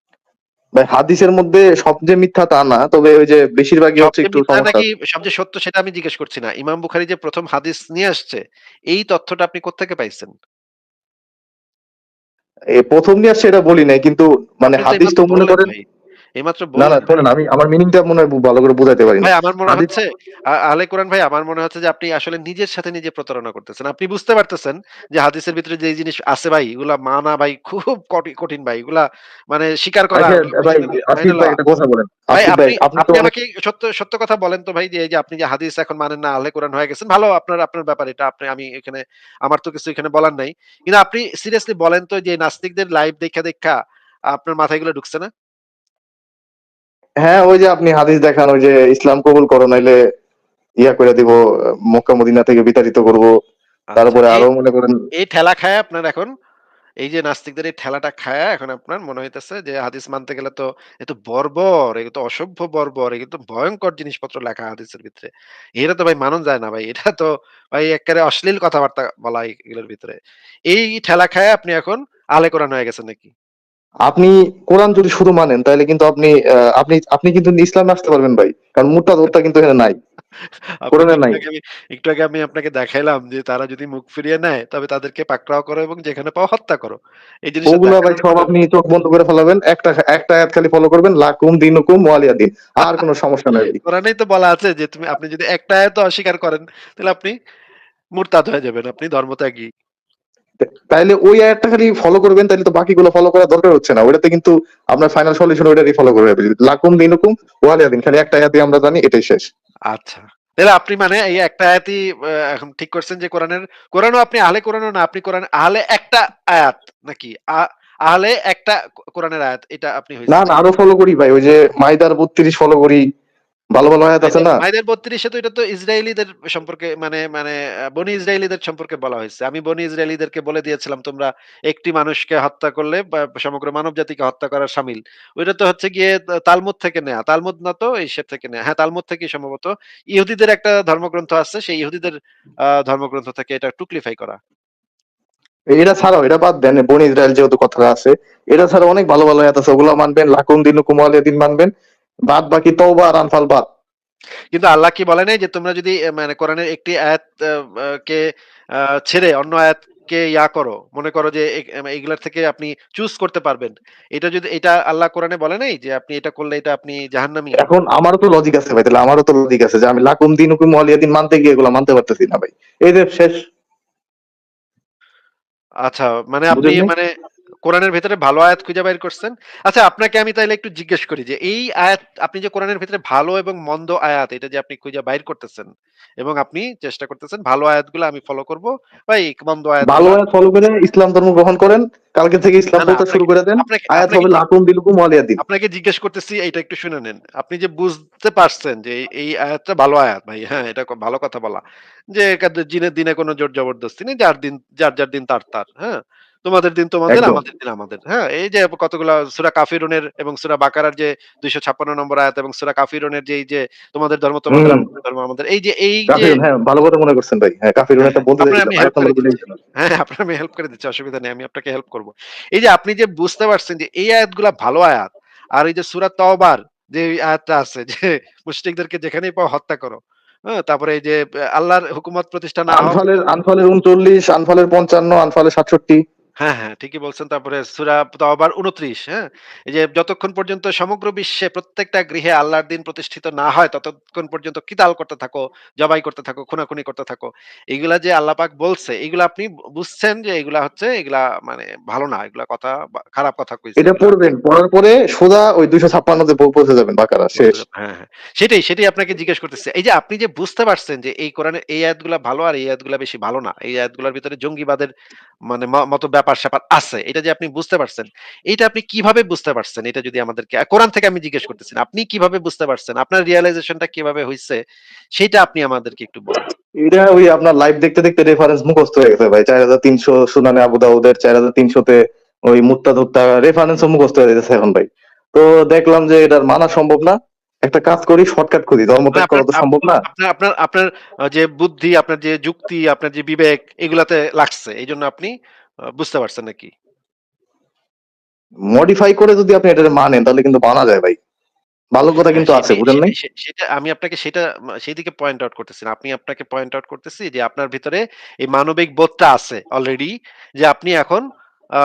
ভাই হাদিসের মধ্যে সব যে মিথ্যা তা না, তবে ওই যে বেশিরভাগই হচ্ছে সবচেয়ে একটু মিথ্যা সমস্যা নাকি আছে। সবচেয়ে সত্য সেটা আমি জিজ্ঞেস করছি না। ইমাম বুখারী যে ১ম হাদিস নিয়ে আসছে, এই তথ্যটা আপনি কোত্থেকে পাইছেন? প্রথম নিয়ে আসছে এটা বলি নাই, কিন্তু মানে আপনি তো হাদিস এইমাত্র তো মনে বললেন করেন। ভাই। এইমাত্র না না, বললেন ভাই। শোনেন, আমি আমার মিনিংটা মনে হয় ভালো করে বুঝাইতে পারি ভাই নাই। আমার মনে হাদিস। হচ্ছে আহলে কোরআন ভাই, আমার মনে হচ্ছে যে আপনি আসলে নিজের সাথে নিজে প্রতারণা করতেছেন। আপনি বুঝতে পারতেছেন যে হাদিসের ভিতরে যে জিনিস আছে ভাই, এগুলা মানা ভাই খুব কঠিন ভাই। এগুলা মানে স্বীকার করা, আচ্ছা ওগুলা ভাই, মাইনা আসিফ ভাই লওয়া। একটা কথা বলেন। ভাই আসিফ ভাই, আপনি আপনি তো আপনি অনেক। আমাকে সত্য কথা বলেন তো ভাই, যে এই যে আপনি যে হাদিস এখন মানেন না, আহলে কোরআন হয়ে গেছেন। ভালো, আপনার ব্যাপার এটা। আমি এখানে আমার তো কিছু এখানে বলার নাই। কিন্তু আপনি সিরিয়াসলি বলেন তো যে নাস্তিকদের লাইভ দেখা আপনার মাথায় এগুলো ঢুকছে না? হ্যাঁ, ওই যে আপনি হাদিস দেখান, ওই যে ইসলাম কবুল করো নাইলে ইয়া করে দিব, মক্কা মদিনা থেকে বিতাড়িত করব। আচ্ছা, তারপরে এই আরো মনে করেন। এই ঠেলা খায় আপনার এখন, এই যে নাস্তিকদের এই ঠেলাটা খায়া এখন আপনার মনে হইতেছে যে হাদিস মানতে গেলে তো এ তো বর্বর, এগুলো তো অসভ্য বর্বর, এগুলো তো ভয়ংকর জিনিসপত্র লেখা হাদিসের ভিতরে। এটা তো ভাই মানন যায় না ভাই। এটা তো ভাই এক্কারে অশ্লীল কথাবার্তা বলা এগুলোর ভিতরে। এই ঠেলা খায়া আপনি এখন আলে কোরআন হয়ে গেছেন নাকি? আপনি কোরআন যদি শুধু মানেন তাহলে কিন্তু আপনি কিন্তু ইসলামে আসতে পারবেন ভাই, কারণ মুরতাদ কিন্তু এখানে নাই, আপনি তো কোরআনে নাই। একটু আগে আমি আপনাকে দেখাইলাম যে তারা যদি মুখ ফিরিয়ে নেয় তবে তাদেরকে পাকড়াও করো এবং যেখানে পাও হত্যা করো। এই জিনিসটা ওগুলা ভাই দেখানোর সব পরেও আপনি চোখ বন্ধ করে ফেলাবেন, একটা একটা আয়াত খালি ফলো করবেন, লাকুম দিনুকুম ওয়ালিয়া দিন। আর কোনো সমস্যা নাই ভাই। কোরআনেই তো বলা আছে যে আপনি যদি একটা আয়াতও অস্বীকার করেন তাহলে আপনি মুরতাদ হয়ে যাবেন। আপনি ধর্মত্যাগী। তাইলে ওই আয়াতটা খালি ফলো করবেন, তাইলে তো বাকিগুলো ফলো করার দরকার হচ্ছে না। ওইটাতে কিন্তু আপনার ফাইনাল সলিউশন ওইটারই ফলো করবে। লাকুম দিনুকুম ওয়ালিয়া দিন, খালি একটা আয়াতই আমরা জানি, এটাই শেষ। আচ্ছা। তাহলে আপনি মানে এই একটা আয়াতই এখন ঠিক করছেন যে কোরআনও আপনি আহলে কোরআনও না, আপনি কোরআন আহলে একটা আয়াত নাকি? আহলে একটা কোরআনের আয়াত এটা আপনি না হইছেন না, নাকি? আরো ফলো করি ভাই। ওই যে মাইদার 32 ফলো করি। ভালো ভালো আয়াত আছে না? মাইদের ৩২ এ তো এটা তো ইসরায়েলীদের সম্পর্কে মানে মানে বনি ইসরায়েলীদের সম্পর্কে বলা হয়েছে। আমি বনি ইসরায়েলীদেরকে বলে দিয়েছিলাম তোমরা একটি মানুষকে হত্যা করলে বা সমগ্র মানব জাতিকে হত্যা করার শামিল। ওইটা তো হচ্ছে গিয়ে তালমুদ থেকে নেয়া। তালমুদ না তো ইসের থেকে নেয়া। হ্যাঁ, তালমুদ থেকেই সম্ভবত। ইহুদিদের একটা ধর্মগ্রন্থ আছে। সেই ইহুদিদের ধর্মগ্রন্থ থেকে এটা টুকলিফাই করা। এটা ছাড়াও, এটা বাদ দেন, বনি ইসরায়েল যেহেতু কথাটা আছে, এটা ছাড়া অনেক ভালো ভালো আয়াত আছে, ওগুলো মানবেন। লাকুম দিনুকুম ওয়ালিয়া দিন মানবেন। বাদ বাকি তওবা আর আনফাল বাদ। কিন্তু আল্লাহ কি বলে নাই যে তোমরা যদি মানে কোরআনের একটি আয়াত কে ছেড়ে অন্য আয়াতকে করো, মনে করো যে এগুলার থেকে আপনি চুজ করতে পারবেন। এটা আল্লাহ কোরআনে বলে নাই যে আপনি এটা করলে এটা আপনি জাহান্নামী? এখন আমারও তো লজিক আছে ভাই, তাহলে আমারও তো লজিক আছে যে আমি লাকুম দিনুকুম ওয়ালিয়া দিন মানতে গিয়ে এগুলো মানতে পারতেছি না ভাই। এই যে শেষ। আচ্ছা, মানে আপনি বুঝেন নাই? মানে কোরআনের ভেতরে ভালো আয়াত খুঁজে বাইর করছেন। আচ্ছা, আপনাকে আমি তাইলে একটু জিজ্ঞেস করি যে এই আয়াত আপনি যে কোরআনের ভেতরে ভালো এবং মন্দ আয়াত এটা যে আপনি খুঁজে বাইর করতেছেন এবং আপনি চেষ্টা করতেছেন ভালো আয়াতগুলো আমি ফলো করব বা এই মন্দ ভালো আয়াতগুলা আয়াত ফলো করে ইসলাম ধর্ম গ্রহণ করেন। কালকে থেকে ইসলাম না, না, প্রচার শুরু আপনাকে করে দেন। আপনাকে আয়াত আপনাকে হবে জি লাকুম দিনুকুম ওয়ালিয়া দিন। আপনাকে জিজ্ঞেস করতেছি, এইটা একটু শুনে নেন। আপনি যে বুঝতে পারছেন যে এই আয়াতটা ভালো আয়াত ভাই, হ্যাঁ, এটা ভালো কথা বলা। যে দিনে দিনে কোনো জোর জবরদস্তি নেই। যার দিন তার, হ্যাঁ? তোমাদের দিন তোমাদের, একদম। আমাদের দিন আমাদের। হ্যাঁ? এই যে কতগুলা সূরা কাফিরুনের এবং সূরা বাকারার যে ২৫৬ নম্বর আয়াত এবং সূরা কাফিরুনের যে এই যে তোমাদের ধর্ম তোমাদের, হুম, আমাদের ধর্ম আমাদের। এই যে কাফিরুন, হ্যাঁ, ভালো কথা মনে করছেন ভাই। হ্যাঁ, কাফিরুন হ্যাঁ, একটা হ্যাঁ। বলতে আপনার চাইছিলাম। আমি আয়াত হেল্প করে নাম্বার বলে দিচ্ছি। দিছেন। হ্যাঁ, হ্যাঁ, আপনার আমি হেল্প করে দিচ্ছি। অসুবিধা নেই। আমি আপনাকে হেল্প করব। এই যে আপনি যে বুঝতে পারছেন যে এই আয়াতগুলা ভালো আয়াত। আর এই যে সূরা তওবার যে আয়াতটা আছে যে মুশরিকদেরকে যেখানেই পাও হত্যা করো। হ্যাঁ? তারপরে এই যে আল্লাহর হুকুমত প্রতিষ্ঠা না হওয়া আনফালের ৩৯, আনফালের ৫৫, আনফালের ৬৭। হ্যাঁ, হ্যাঁ, ঠিকই বলছেন। তারপরে সূরা তাওবার ২৯, হ্যাঁ? এই যে যতক্ষণ পর্যন্ত সমগ্র বিশ্বে প্রত্যেকটা গৃহে আল্লাহর দিন প্রতিষ্ঠিত না হয়, ততক্ষণ পর্যন্ত কিতাল করতে থাকো, জবাই করতে থাকো, খুনাখুনি করতে থাকো। এগুলা যে আল্লাহ পাক বলছে, এগুলা আপনি বুঝছেন যে এগুলা হচ্ছে এগুলা মানে ভালো না। এগুলা কথা খারাপ কথা কইছে এটা এগুলা। পড়বেন। পড়ার পরে সোজা ওই ২৫৬ তে পৌঁছে যাবেন বাকারা শেষ। হ্যাঁ, হ্যাঁ। সেটাই আপনাকে জিজ্ঞেস করতেছি। এই যে আপনি যে বুঝতে পারছেন যে এই কোরআনের এই আয়াতগুলা ভালো আর এই আয়াতগুলা বেশি ভালো না। এই আয়াতগুলার ভিতরে জঙ্গিবাদের মানে মত ব্যাপার-স্যাপার আছে। এটা যে আপনি বুঝতে পারছেন, এইটা আপনি কিভাবে বুঝতে পারছেন? এটা যদি আমাদেরকে কোরআন থেকে আমি জিজ্ঞেস করতেছি না। আপনি কিভাবে বুঝতে পারছেন? আপনার রিয়ালাইজেশন টা কিভাবে হইছে? সেইটা আপনি আমাদেরকে একটু বলেন। এটা ওই আপনার লাইভ দেখতে দেখতে রেফারেন্স মুখস্থ হয়ে গেছে ভাই। ৪৩০০ সুনানে আবু দাউদের, ৪৩০০ তে ওই মুত্তাদ রেফারেন্সও মুখস্থ হয়ে যাচ্ছে এখন ভাই। তো দেখলাম যে এটার মানা সম্ভব না। একটা কাজ করি, শর্টকাট করি। ধর্ম মানে ত্যাগ করা আপনার তো আপ সম্ভব না। আপনার আপনার আপনার যে বুদ্ধি, আপনার যে যুক্তি, আপনার যে বিবেক এগুলাতে লাগছে। এইজন্য আপনি বুঝতে পারছেন নাকি? মডিফাই করে যদি আপনি এটাকে মানেন তাহলে কিন্তু মানা যায় ভাই। ভালো কথা হ্যাঁ, কিন্তু আছে, সেটাই, বুঝেন নাই? সেটাই, সেটা আমি আপনাকে সেইদিকে পয়েন্ট আউট করতেছি না। আমি আপনাকে পয়েন্ট আউট করতেছি যে আপনার ভিতরে এই মানবিক বোধটা আছে অলরেডি যে আপনি এখন আ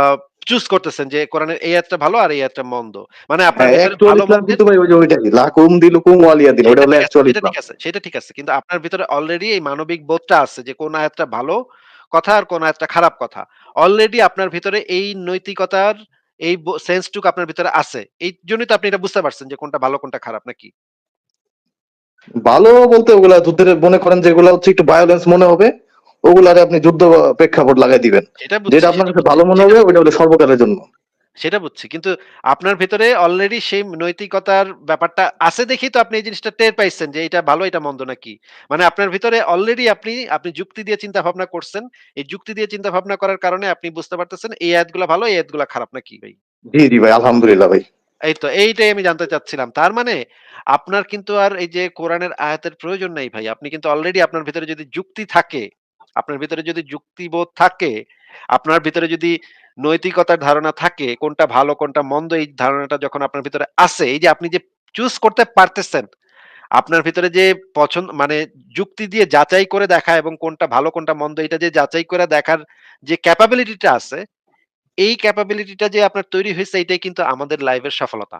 চুজ করতেছেন যে কোরআনের এই আয়াতটা ভালো আর এই আয়াতটা মন্দ। মানে আপনার হ্যাঁ, ভিতরে অ্যাকচুয়াল ভালো ইসলাম মন্দের কিন্তু ভাই ওই যে ওইটাই। লাকুম দিনুকুম ওয়ালিয়া দিন। ওইটা সেটা হলো ঠিক আছে, অ্যাকচুয়াল সেটা ইসলাম। ঠিক আছে, সেটা ঠিক আছে। কিন্তু আপনার ভিতরে অলরেডি এই মানবিক বোধটা আছে যে কোন আয়াতটা ভালো কথা আর কোন আয়াতটা খারাপ কথা। অলরেডি আপনার ভিতরে এই নৈতিকতার এই সেন্সটুকু আপনার ভিতরে আছে। এইজন্যই তো আপনি এটা বুঝতে পারছেন যে কোনটা ভালো কোনটা খারাপ নাকি? ভালো বলতে ওগুলা যুদ্ধের মনে করেন যেগুলা হচ্ছে একটু ভায়োলেন্স মনে হবে, ওগুলারে আপনি যুদ্ধ প্রেক্ষাপট লাগাই দিবেন। সেটা বুঝছি, যেটা আপনার সেটা কাছে বুঝছি, ভালো মনে সেটা হবে ওইটা বুঝছি। হলো সর্বকালের জন্য। সেটা বুঝছি। কিন্তু আপনার ভেতরে অলরেডি সেই নৈতিকতার ব্যাপারটা আছে দেখেই তো আপনি এই জিনিসটা টের পাইছেন যে এটা ভালো এটা মন্দ নাকি। মানে আপনার ভিতরে অলরেডি আপনি যুক্তি দিয়ে চিন্তা ভাবনা করছেন। এই যুক্তি দিয়ে চিন্তা ভাবনা করার কারণে আপনি বুঝতে পারতেছেন এই আয়াতগুলা ভালো, এই আয়াতগুলা খারাপ নাকি ভাই? জি, জি ভাই, আলহামদুলিল্লাহ ভাই। এই তো এইটাই আমি জানতে চাচ্ছিলাম। তার মানে আপনার কিন্তু আর এই যে কোরআনের আয়াতের প্রয়োজন নাই ভাই। আপনি কিন্তু অলরেডি আপনার ভিতরে যদি যুক্তি থাকে, আপনার ভিতরে যদি যুক্তিবোধ থাকে, আপনার ভিতরে যদি নৈতিকতার ধারণা থাকে, কোনটা ভালো কোনটা মন্দ এই ধারণাটা যখন আপনার ভিতরে আছে, এই যে আপনি যে চুজ করতে পারতেছেন, আপনার ভিতরে যে মানে যুক্তি দিয়ে যাচাই করে দেখা এবং কোনটা ভালো কোনটা মন্দ এটা যে যাচাই করে দেখার যে ক্যাপাবিলিটিটা আছে, এই ক্যাপাবিলিটিটা যে আপনার তৈরি হইছে এটাই কিন্তু আমাদের লাইফের সফলতা।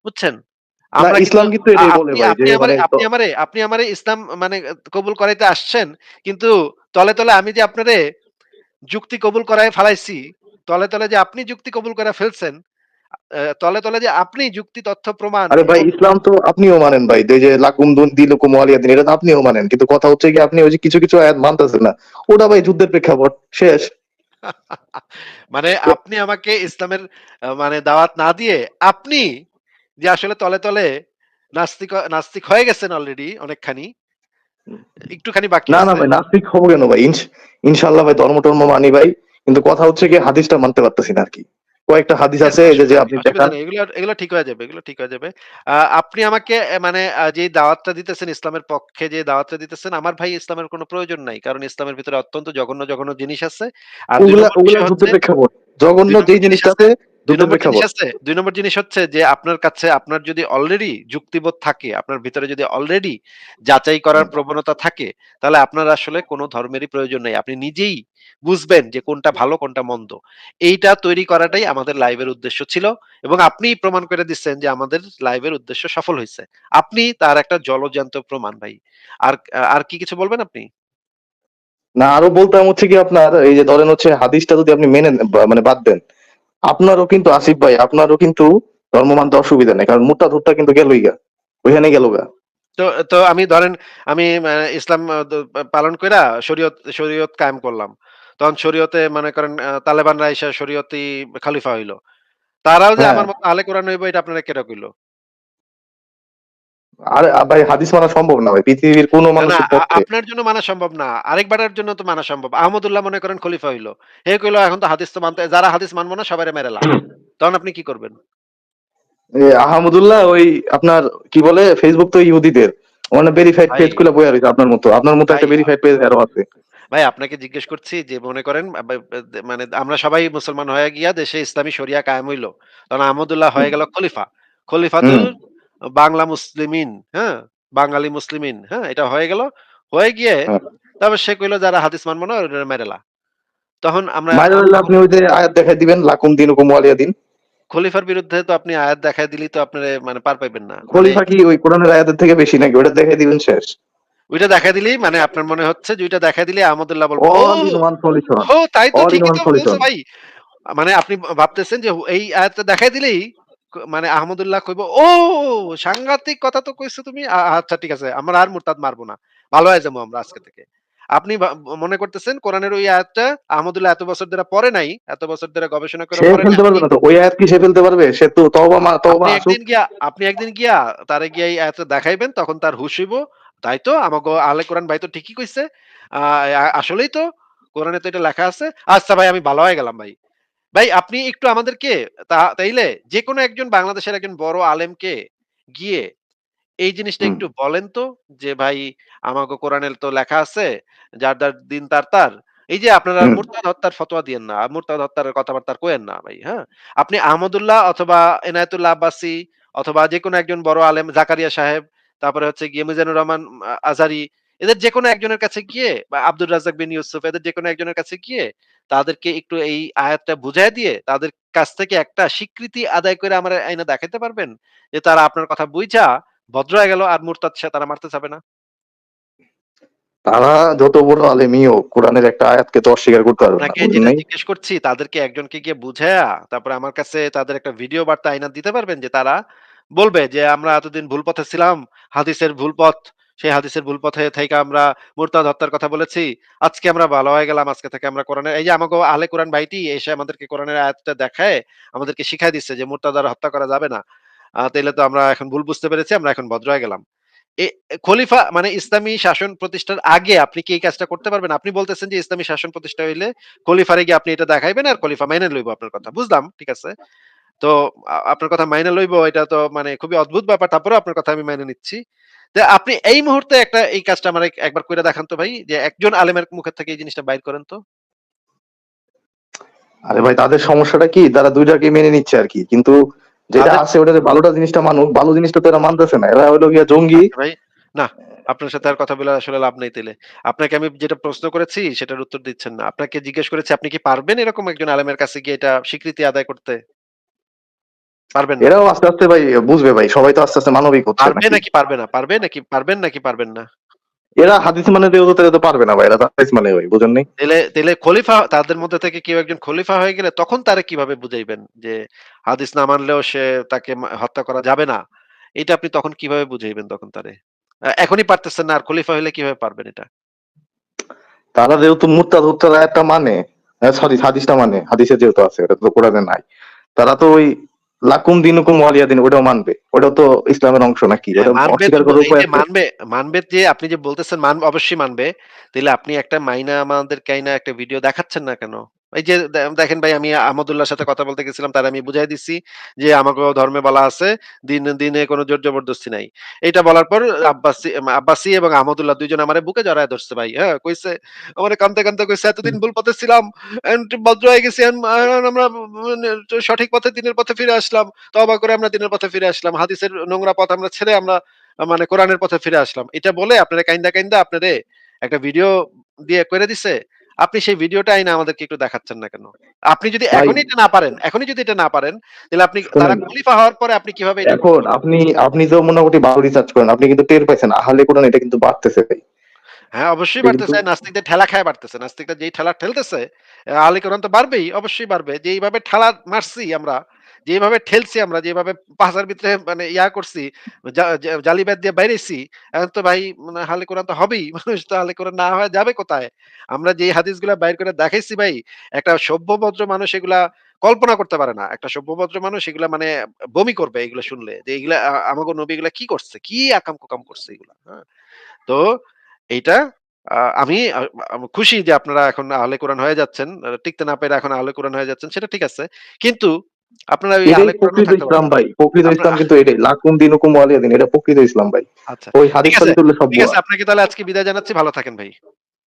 বুঝছেন? না, আমরা কিন্তু ইসলাম কিন্তু এটাই বলে আপনি ভাই যে আপনি আমারে মানে আপনি আমারে আপনি আমারে ইসলাম মানে কবুল করাইতে আসছেন। কিন্তু তলে আমি যে আপনারে যুক্তি কবুল করায় ফালাইছি, তলে যে আপনি যুক্তি কবুল করে ফেলছেন, তলে যে আপনি যুক্তি তথ্য প্রমাণ আরে ভাই, এবং ইসলাম তো আপনিও মানেন ভাই। এই যে লাকুম দিনুকুম ওয়ালিয়া দিন, এটা তো আপনিও মানেন। কিন্তু কথা হচ্ছে কি, আপনি ওই যে কিছু কিছু আয়াত মানতেছেন না। ওটা ভাই যুদ্ধের প্রেক্ষাপট শেষ। মানে আপনি আমাকে ইসলামের মানে দাওয়াত না দিয়ে আপনি যে আসলে তলে নাস্তিক হয়ে গেছেন অলরেডি অনেকখানি। একটুখানি বাকি না, না আছে। ভাই, নাস্তিক হবো কেন ভাই? ইনশাআল্লাহ ভাই ধর্ম টর্ম মানি ভাই। কিন্তু কথা হচ্ছে কি, হাদিসটা মানতে পারতেছি না আরকি। কয়েকটা হাদিস ঠিক আছে আছে, এই যে যে অসুবিধা নেই, আপনি অসুবিধা দেখান। নেই। এগুলো ঠিক হয়ে যাবে, এগুলো ঠিক হয়ে যাবে। আপনি আমাকে মানে যেই দাওয়াতটা দিতেছেন ইসলামের পক্ষে যে দাওয়াতটা দিতেছেন, আমার ভাই ইসলামের কোনো প্রয়োজন নাই। কারণ ইসলামের ভিতরে অত্যন্ত জঘন্য জিনিস আছে। আর ২ ওগুলা নম্বর ওগুলা বিষয় হচ্ছে যুদ্ধের প্রেক্ষাপট। জঘন্য ২ নম্বর যেই জিনিস জিনিসটা আছে আছে ২ যুদ্ধের নম্বর জিনিস প্রেক্ষাপট। আছে ২ নম্বর জিনিস হচ্ছে যে আপনার কাছে আপনার যদি অলরেডি যুক্তিবোধ থাকে, আপনার ভিতরে যদি অলরেডি যাচাই করার প্রবণতা থাকে, তাহলে আপনার আসলে কোন ধর্মেরই প্রয়োজন নাই। আপনি নিজেই বুঝবেন যে কোনটা ভালো কোনটা মন্দ। এইটা তৈরি করাটাই আমাদের লাইভের উদ্দেশ্য ছিল এবং আপনিই প্রমাণ করে দিচ্ছেন যে আমাদের লাইভের উদ্দেশ্য সফল হইছে। আপনি তার একটা জলজ্যান্ত প্রমাণ ভাই। আর আর কি কিছু বলবেন আপনি? না, আরো বলতাম হচ্ছে কি, আপনার এই যে ধরেন হচ্ছে হাদিসটা যদি আপনি মেনে মানে বাদ দেন, আপনারও কিন্তু আসিফ ভাই, আপনারও কিন্তু ধর্ম মানতে অসুবিধা নেই। কারণ মুত্তাদুরটা কিন্তু গেলই গা। ওইখানে গেল গা। তো তো আমি ধরেন আমি ইসলাম পালন কইরা শরীয়ত কায়েম করলাম। তখন শরীয়তে মনে করেন তালেবানরা আইসা শরীয়তি খলিফা হইল। তারাও যে হ্যাঁ, আমার মত আহলে কোরআন হইব এটা আপনারা কেডা কইল? আরে ভাই হাদিস মানা সম্ভব না ভাই, পৃথিবীর কোনো না, না মানুষের পক্ষে। আপনার জন্য মানা সম্ভব না। আরেকবারের জন্য তো মানা সম্ভব। আহমদুল্লাহ মনে করেন খলিফা হইল। হে কইল এখন তো হাদিস তো মানতে যারা হাদিস মানব না সবাইরে মেরেলা। তখন আপনি কি করবেন? আহমদুল্লাহ ওই আপনার কি বলে ফেসবুক তো ইহুদিদের, মানে ভেরিফাইড ভাই, পেজ খুলে বইয়া রয়েছে আপনার মতো ভাই একটা ভেরিফাইড পেজ আরো আছে। ভাই আপনাকে জিজ্ঞেস করছি যে মনে করেন মানে আমরা সবাই মুসলমান হয়ে গিয়া দেশে ইসলামী শরিয়া কায়েম হইল। তখন আহমদুল্লাহ হুম হয়ে গেল খলিফা। হুম খলিফাতুল বাংলা মুসলিমিন, হ্যাঁ? বাঙালি মুসলিমিন, হ্যাঁ? এটা হয়ে গেল। হয়ে গিয়ে হ্যাঁ। তারপর সে কইল যারা হাদিস মানব না ওদের মেরেলা। তখন আমরা মাইরা হইলে আপনি ওই যে আয়াত দেখাই দিবেন, লাকুম দিনুকুম ওয়ালিয়া দিন। খলিফার বিরুদ্ধে তো আপনি আয়াত দেখায় দিলেই তো আপনারে মানে পার পাইবেন না। মানে খলিফা কি ওই কোরআনের আয়াতের থেকে বেশি নাকি? ওটা দেখাই দিবেন শেষ। ওইটা দেখায় দিলেই মানে আপনার মনে হচ্ছে যে ওইটা দেখায় দিলেই আহমদুল্লাহ বলবে, "ও, অল ইন ওয়ান সলিউশন। ও তাই তো অল ইন ঠিকই ওয়ান তো বলছো সলিউশন। ভাই।" মানে আপনি ভাবতেছেন যে এই আয়াতটা দেখায় দিলেই মানে আহমদুল্লাহ কইব, "ও সাংঘাতিক কথা তো কইছো তুমি। আচ্ছা ঠিক আছে। আমরা আর মুরতাদ মারব না। ভালো হয়ে যাবো আমরা আজকে থেকে।" আপনি মনে করতেছেন কোরআনের ওই আয়াতটা আহমদুল্লাহ এত বছর ধরে পড়ে নাই, এত বছর ধরে গবেষণা করে সে পড়ে নাই। ফেলতে পারবে না তো, ওই আয়াত কি সে ফেলতে পারবে? সে তো তওবা আপনি আসুক। একদিন গিয়া আপনি একদিন গিয়া তারে গিয়া এই আয়াতটা দেখাইবেন তখন তার হুঁশ হইব। তাই তো আমাগো আহলে কোরআন ভাই তো ঠিকই কইছে। আ আসলেই তো কোরআনে তো এটা লেখা আছে। আচ্ছা ভাই আমি ভালো হয়ে গেলাম ভাই। ভাই আপনি একটু আমাদেরকে তাইলে যেকোনো একজন বাংলাদেশের একজন বড় আলেমকে গিয়ে এই জিনিসটা হুম একটু বলেন তো যে ভাই আমাগো কোরআনে তো লেখা আছে যার দিন তার। এই যে আপনারা হুম মুরতাদ হত্যার ফতোয়া দিয়েন না। মুরতাদ হত্যার কথাবার্তা কইেন না ভাই, হ্যাঁ? আপনি আহমদুল্লাহ অথবা এনায়েতুল্লাহ আব্বাসী অথবা যেকোনো একজন বড় আলেম জাকারিয়া সাহেব, তারপরে হচ্ছে গিয়ে মিজানুর রহমান আজহারী, এদের যেকোনো একজনের কাছে গিয়ে বা আব্দুর রাজ্জাক বিন ইউসুফ এদের যেকোনো একজনের কাছে গিয়ে তাদেরকে একটু এই আয়াতটা বুঝায় দিয়ে তাদের কাছ থেকে একটা স্বীকৃতি আদায় করে আমরা আইনা দেখাইতে পারবেন যে তারা আপনার কথা বুইঝা ভদ্র হয়ে গেল আর মুরতাদ সে তারা মারতে চাবে না। তারা যত বড় আলেমই হোক, কোরআনের একটা আয়াতকে তো অস্বীকার করতে পারবে না, আপনাকে বুঝেন যেটা নাই? জিজ্ঞেস করছি তাদেরকে একজনকে গিয়ে বুঝায়া তারপরে আমার কাছে তাদের একটা ভিডিও বার্তা আইনা দিতে পারবেন যে তারা বলবে যে আমরা এতদিন ভুল পথে ছিলাম, হাদিসের ভুল পথ, সেই হাদিসের ভুল পথে থেকে আমরা মুরতাদ হত্যার কথা বলেছি। আজকে আমরা ভালো হয়ে গেলাম। আজকে থেকে আমরা কোরআনের এই যে আমাগো আহলে কোরআন ভাইটি এসে আমাদেরকে কোরআনের আয়াতটা দেখায় আমাদেরকে শিখাই দিচ্ছে যে মুরতাদ আর হত্যা করা যাবে না। তাইলে তো আমরা এখন ভুল বুঝতে পেরেছি। আমরা এখন ভদ্র হয়ে গেলাম। এ খলিফা মানে ইসলামী শাসন প্রতিষ্ঠার আগে আপনি কি এই কাজটা করতে পারবেন? আপনি বলতেছেন যে ইসলামী শাসন প্রতিষ্ঠা হইলে খলিফারে গিয়ে আপনি এটা দেখাইবেন আর খলিফা মাইনে লইব আপনার কথা। বুঝলাম, ঠিক আছে। তো আপনার কথা মাইনে লইব এটা তো মানে খুবই অদ্ভুত ব্যাপার। তারপরেও আপনার কথা আমি মাইনে নিচ্ছি। তো আপনি এই মুহূর্তে একটা এই কাজটা আমারে একবার কইরা দেখান তো ভাই যে একজন আলেমের মুখের থেকে এই জিনিসটা বাইর করেন তো। আরে ভাই তাদের সমস্যাটা কি, তারা দুইটাকে মেনে নিচ্ছে আর কি, কিন্তু যেটা তাদের আছে ওটাতে ভালোটা জিনিসটা মানুক, ভালো জিনিসটা তো এরা মানতেছে না, এরা হলো গিয়া জঙ্গি। আচ্ছা ভাই, না আপনার সাথে আর কথা বলে আসলে লাভ নেই তাইলে। আপনাকে আমি যেটা প্রশ্ন করেছি সেটার উত্তর দিচ্ছেন না। আপনাকে জিজ্ঞেস করেছি আপনি কি পারবেন এরকম একজন আলেমের কাছে গিয়ে এটা স্বীকৃতি আদায় করতে? পারবেন না। এরাও আস্তে আস্তে ভাই বুঝবে ভাই, সবাই তো আস্তে আস্তে মানবিক হচ্ছে পারবে নাকি। নাকি পারবে না? পারবেন নাকি পারবেন না? এরা হাদিস মানে দেও তো পারবে না ভাই, এরা তো হাদিস মানে ভাই, বুঝেন নাই? তাইলে খলিফা তাদের মধ্যে থেকে কেউ একজন খলিফা হয়ে গেলে তখন তারে কিভাবে বুঝাইবেন যে হাদিস না মানলেও সে তাকে হত্যা করা যাবে না। এটা আপনি তখন কিভাবে বুঝাইবেন তখন তারে? এখনই পারতেছেন না আর খলিফা হইলে কিভাবে পারবেন এটা? তারা যেহেতু মুরতাদ আয়াতটা মানে, সরি হাদিসটা মানে, হাদিসে যেহেতু আছে এটা তো কোরআনে নাই, তারা তো ওই লাকুম দিনুকুম ওয়ালিয়া দিন ওটাও মানবে, ওটাও তো ইসলামের অংশ নাকি, হ্যাঁ, ওটা মানবে তো অস্বীকার করার এই উপায় যে আছে? মানবে যে আপনি যে বলতেছেন অবশ্যই মানবে। তাইলে আপনি একটা মাইনা আমাদেরকে আইনা একটা ভিডিও দেখাচ্ছেন না কেন? এই যে দেখেন ভাই আমি আহমদুল্লাহর সাথে কথা বলতে গেছিলাম তারে আমি বুঝাই দিছি যে আমাগো ধর্মে বলা আছে দিনে কোনো জোর জবরদস্তি নাই। এইটা বলার পর আব্বাসী এবং আহমদুল্লাহ ২ জন আমারে বুকে জড়ায় ধরছে ভাই। হ্যাঁ? কইছে আমারে কাঁদতে কইছে এতদিন ভুল পথে ছিলাম। ভদ্র হয়ে গেছি আমরা মানে সঠিক পথে দিনের পথে ফিরে আসলাম। তওবা করে আমরা দিনের পথে ফিরে আসলাম। হাদিসের নোংরা পথ আমরা ছেড়ে আমরা মানে কোরআনের পথে ফিরে আসলাম। এটা বলে আপনারে কাইন্দা আপনারে একটা ভিডিও দিয়ে কইরা দিছে। আপনি সেই ভিডিওটা আইনা আমাদেরকে একটু দেখাচ্ছেন না কেন? আপনি যদি ভাই এখনই যদি এটা না পারেন, তাহলে আপনি তারা শুনেন, খলিফা হওয়ার পরে আপনি কিভাবে এটা করতে এখন পারবেন? আপনি আপনি তো মোটামুটি ভালো রিসার্চ করেন, আপনি কিন্তু টের পাইছেন আহলে কোরআন এটা কিন্তু বাড়তেছে ভাই। হ্যাঁ, অবশ্যই এটা কিন্তু বাড়তেছে। নাস্তিকদের ঠেলা খায়া বাড়তেছে। নাস্তিকরা যেই ঠেলা ঠেলতেছে, আহলে কোরআন তো বাড়বেই, অবশ্যই বাড়বে। যেইভাবে ঠেলা মারছি আমরা, যেভাবে ঠেলছি আমরা, যেভাবে পাছার ভিতরে মানে করছি, জালি ব্যাট দিয়ে বাইরেছি, এখন তো ভাই মানে আহলে কোরআন তো হবেই। মানুষ তো আহলে কোরআন না হয়ে যাবে কোথায়? আমরা যেই হাদিসগুলা বাইর করে দেখাইছি ভাই, একটা সভ্য ভদ্র মানুষ এগুলা কল্পনা করতে পারে না। একটা সভ্য ভদ্র মানুষ এগুলা মানে বমি করবে এগুলা শুনলে। যে এগুলা আমাগো নবী এগুলা কি করছে? কি আকাম-কুকাম করছে এগুলা, হ্যাঁ? তো এইটা আমি খুশি যে আপনারা এখন আহলে কোরআন হয়ে যাচ্ছেন। টিকতে না পেরে এখন আহলে কোরআন হয়ে যাচ্ছেন, সেটা ঠিক আছে। কিন্তু আপনারা ওই এটাই আহলে কোরআনও প্রকৃত থাকতে ইসলাম পারেন। ভাই, প্রকৃত আপনার ইসলাম কিন্তু এটাই, লাকুম দিনুকুম ওয়ালিয়া দিন, এটা প্রকৃত ইসলাম ভাই। আচ্ছা। ওই ঠিক হাদিস আছে, পালি তুললে সব ঠিক ভুয়া। আছে। আপনাকে তাহলে আজকে বিদায় জানাচ্ছি। ভালো থাকেন ভাই।